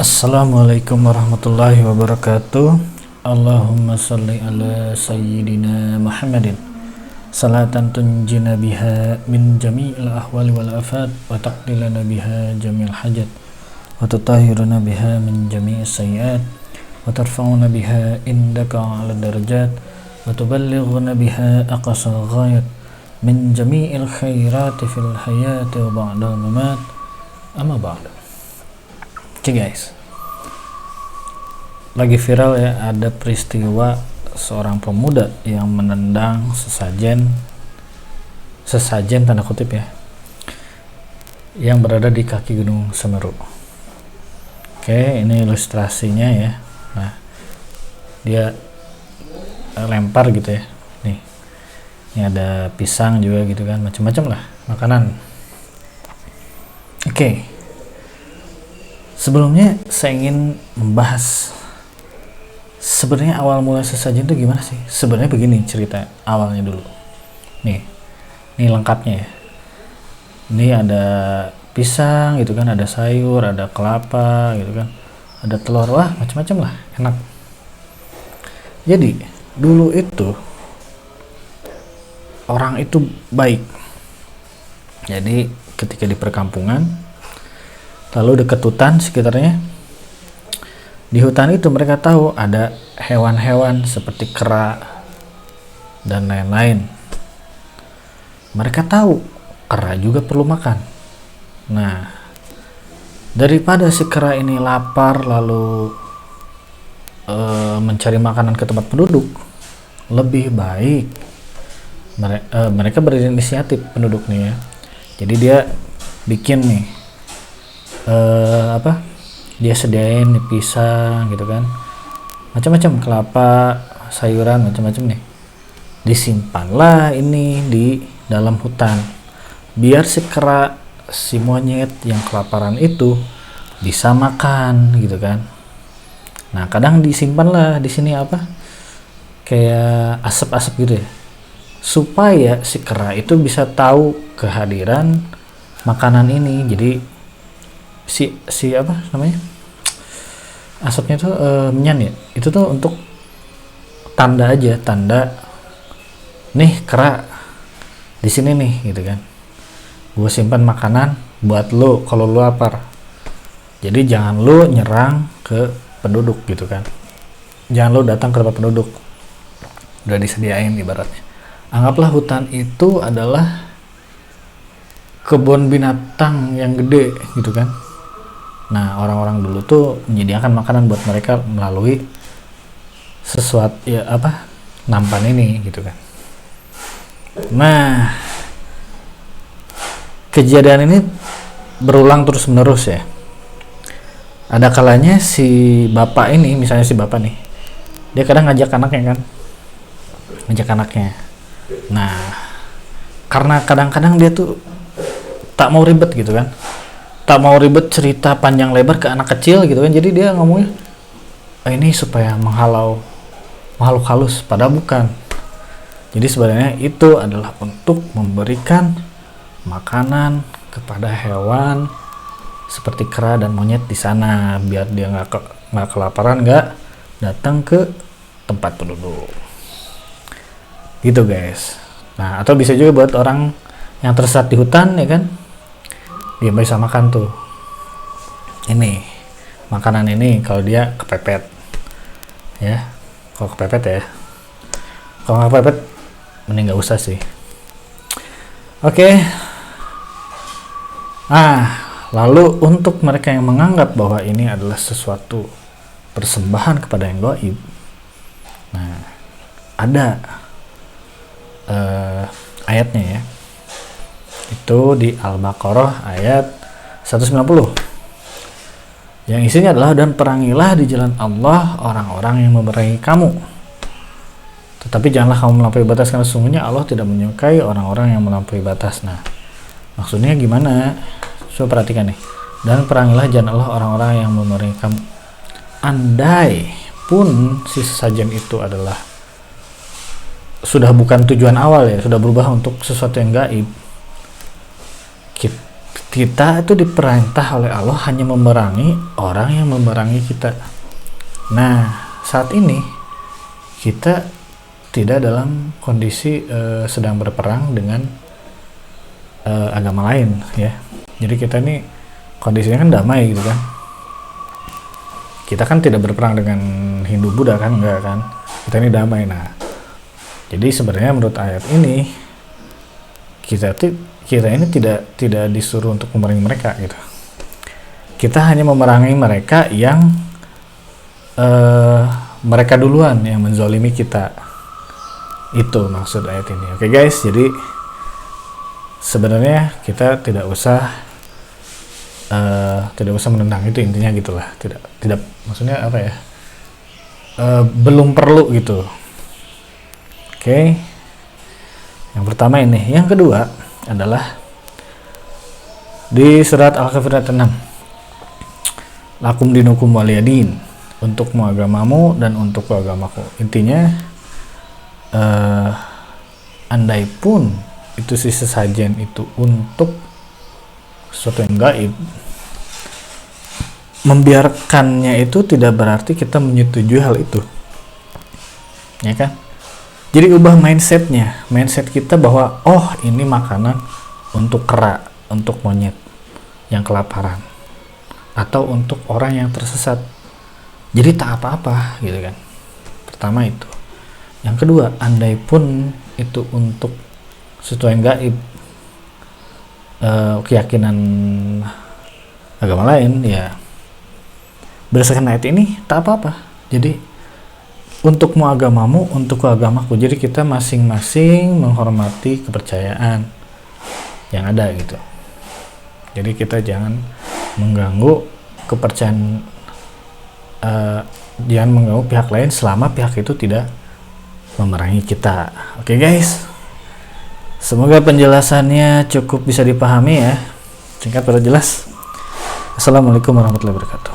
Assalamualaikum warahmatullahi wabarakatuh. Allahumma salli ala sayyidina Muhammadin salatan tunjina biha min jami'il ahwali wal afat wa taqdilana biha jami'il hajat wa tutahhiruna biha min jami'is sayyiat wa tarfa'una biha indaka ala darajat wa tuballighuna biha aqsal ghayat min jami'il khairati fil hayati wa ba'dal mamat. Amma ba'du. Oke guys, lagi viral ya, ada peristiwa seorang pemuda yang menendang sesajen tanda kutip ya, yang berada di kaki Gunung Semeru. Oke, ini ilustrasinya ya. Nah, dia lempar gitu ya. Nih, ini ada pisang juga gitu kan, macam-macam lah makanan. Oke. Sebelumnya saya ingin membahas sebenarnya awal mula sesajen itu gimana sih? Sebenarnya begini cerita awalnya dulu. Nih lengkapnya ya. Ini ada pisang gitu kan, ada sayur, ada kelapa gitu kan, ada telur, wah macam-macam lah, enak. Jadi dulu itu orang itu baik. Jadi ketika di perkampungan, lalu dekat hutan sekitarnya, di hutan itu mereka tahu ada hewan-hewan seperti kera dan lain-lain. Mereka tahu kera juga perlu makan. Nah, daripada si kera ini lapar lalu mencari makanan ke tempat penduduk, lebih baik mereka berinisiatif penduduk nih ya. Jadi dia bikin nih dia sediain nih pisang gitu kan, macam-macam, kelapa, sayuran, macam-macam nih, disimpanlah ini di dalam hutan biar si kera, si monyet yang kelaparan itu bisa makan gitu kan. Nah, kadang disimpanlah di sini kayak asap-asap gitu ya, supaya si kera itu bisa tahu kehadiran makanan ini. Jadi si asapnya tuh menyan ya, itu tuh untuk tanda aja, tanda nih kera di sini nih gitu kan, gue simpan makanan buat lo kalau lo lapar. Jadi jangan lo nyerang ke penduduk gitu kan, jangan lo datang ke tempat penduduk, udah disediain. Ibaratnya anggaplah hutan itu adalah kebun binatang yang gede gitu kan. Nah, orang-orang dulu tuh menyediakan makanan buat mereka melalui sesuatu ya, nampan ini gitu kan. Nah, kejadian ini berulang terus menerus ya. Ada kalanya si bapak ini, misalnya si bapak nih, dia kadang ngajak anaknya. Nah, karena kadang-kadang dia tuh tak mau ribet gitu kan, tak mau ribet cerita panjang lebar ke anak kecil gitu kan. Jadi dia ngomongnya ini supaya menghalau makhluk halus, padahal bukan. Jadi sebenarnya itu adalah untuk memberikan makanan kepada hewan seperti kera dan monyet di sana, biar dia nggak kelaparan, nggak datang ke tempat penduduk gitu guys. Nah, atau bisa juga buat orang yang tersesat di hutan ya kan, dia bisa makan tuh ini makanan ini kalau dia kepepet ya. Kalau kepepet ya, kalau nggak kepepet mending nggak usah sih. Oke. Lalu untuk mereka yang menganggap bahwa ini adalah sesuatu persembahan kepada yang gaib, nah ada ayatnya ya, itu di Al-Baqarah ayat 190 yang isinya adalah, dan perangilah di jalan Allah orang-orang yang memerangi kamu, tetapi janganlah kamu melampaui batas, karena sesungguhnya Allah tidak menyukai orang-orang yang melampaui batas. Nah, maksudnya gimana? Coba perhatikan nih, dan perangilah jalan Allah orang-orang yang memerangi kamu. Andai pun si sesajen itu adalah sudah bukan tujuan awal ya, sudah berubah untuk sesuatu yang gaib, kita itu diperintah oleh Allah hanya memerangi orang yang memerangi kita. Nah, saat ini kita tidak dalam kondisi sedang berperang dengan agama lain ya. Jadi kita ini kondisinya kan damai gitu kan. Kita kan tidak berperang dengan Hindu Buddha kan, enggak kan. Kita ini damai. Nah, jadi sebenarnya menurut ayat ini kita ini tidak disuruh untuk memerangi mereka gitu. Kita hanya memerangi mereka yang mereka duluan yang menzalimi kita. Itu maksud ayat ini. Oke guys, jadi sebenarnya kita tidak usah menentang itu, intinya gitulah. Tidak maksudnya apa ya? Belum perlu gitu. Oke. Yang pertama ini. Yang kedua adalah di surat Al-Kafir ayat 6. Lakum dinukum waliyadin, untukmu agamamu dan untukku agamaku. Intinya andai pun itu si sesajen itu untuk sesuatu yang gaib, membiarkannya itu tidak berarti kita menyetujui hal itu, ya kan? Jadi ubah mindset kita bahwa oh ini makanan untuk kera, untuk monyet yang kelaparan, atau untuk orang yang tersesat, jadi tak apa-apa gitu kan. Pertama itu. Yang kedua, andai pun itu untuk sesuatu yang gaib, keyakinan agama lain, ya berdasarkan ayat ini tak apa-apa. Jadi untukmu agamamu, untukku agamaku. Jadi kita masing-masing menghormati kepercayaan yang ada gitu. Jadi kita jangan mengganggu kepercayaan, jangan mengganggu pihak lain selama pihak itu tidak memerangi kita. Oke guys, semoga penjelasannya cukup bisa dipahami ya, singkat pada jelas. Assalamualaikum warahmatullahi wabarakatuh.